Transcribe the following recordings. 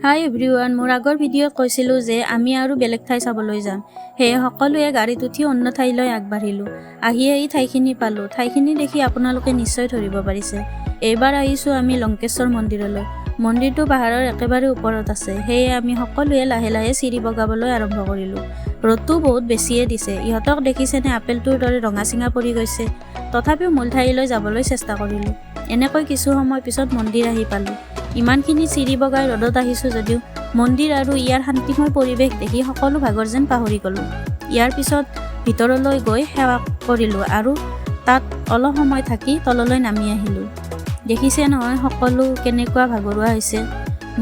হাই everyone, মোৰ আগৰ ভিডিঅ'ত কৈছিলোঁ যে আমি আৰু বেলেগ ঠাই চাবলৈ যাম। সেয়ে সকলোৱে গাড়ীত উঠি অন্য ঠাইলৈ আগবাঢ়িলোঁ। আহি ঠাইখিনি পালোঁ। ঠাইখিনি দেখি আপোনালোকে নিশ্চয় ধৰিব পাৰিছে। এইবাৰ আহিছোঁ আমি লংকেশ্বৰ মন্দিৰলৈ। মন্দিৰটো পাহাৰৰ একেবাৰে ওপৰত আছে। সেয়ে আমি সকলোৱে লাহে লাহে চিৰি বগাবলৈ আৰম্ভ কৰিলোঁ। ৰ'দটো বহুত বেছিয়ে দিছে। ইহঁতক দেখিছেনে, আপেলটোৰ দৰে ৰঙা চিঙা পৰি গৈছে। তথাপিও মূল ঠাইলৈ যাবলৈ চেষ্টা কৰিলোঁ। এনেকৈ কিছু সময় পিছত মন্দিৰ আহি পালোঁ। ইমানখিনি চিৰি বগাই ৰ'দত আহিছোঁ যদিও মন্দিৰ আৰু ইয়াৰ শান্তিময় পৰিৱেশ দেখি সকলো ভাগৰ যেন পাহৰি গ'লোঁ। ইয়াৰ পিছত ভিতৰলৈ গৈ সেৱা কৰিলোঁ আৰু তাত অলপ সময় থাকি তললৈ নামি আহিলোঁ। দেখিছে নহয় সকলো কেনেকুৱা ভাগৰুৱা হৈছে।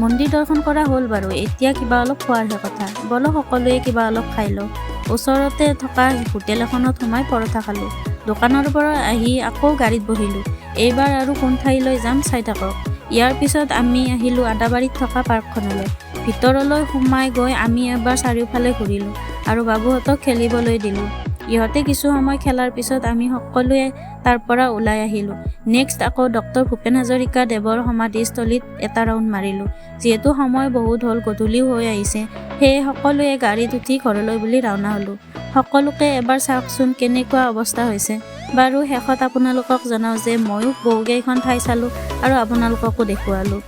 মন্দিৰ দৰ্শন কৰা হ'ল বাৰু, এতিয়া কিবা অলপ খোৱাৰহে কথা। ব'লক সকলোৱে কিবা অলপ খাই লওঁ। ওচৰতে থকা হোটেল এখনত সোমাই পৰঠা খালোঁ। দোকানৰ পৰা আহি আকৌ গাড়ীত বহিলোঁ। এইবাৰ আৰু কোন ঠাইলৈ যাম চাই থাকক। ইয়াৰ পিছত আমি আহিলোঁ আদাবাৰীত থকা পাৰ্কখনলৈ। ভিতৰলৈ সোমাই গৈ আমি এবাৰ চাৰিওফালে ঘূৰিলোঁ আৰু বাবুহঁতক খেলিবলৈ দিলোঁ। ইহঁতে কিছু সময় খেলাৰ পিছত আমি সকলোৱে তাৰ পৰা ওলাই আহিলোঁ। নেক্সট আকৌ ডক্টৰ ভূপেন হাজৰিকা দেৱৰ সমাধিস্থলীত এটা ৰাউণ্ড মাৰিলোঁ। যিহেতু সময় বহুত হ'ল, গধূলিও হৈ আহিছে, সেয়ে সকলোৱে গাড়ীত উঠি ঘৰলৈ বুলি ৰাওনা হ'লোঁ। সকলোকে এবাৰ চাওকচোন কেনেকুৱা অৱস্থা হৈছে। বাৰু শেষত আপোনালোকক জনাওঁ যে ময়ো বহুকেইখন ঠাই চালোঁ আৰু আপোনালোককো দেখুৱালোঁ।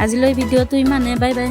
আজিলৈ ভিডিঅ'টো ইমানে। Bye bye.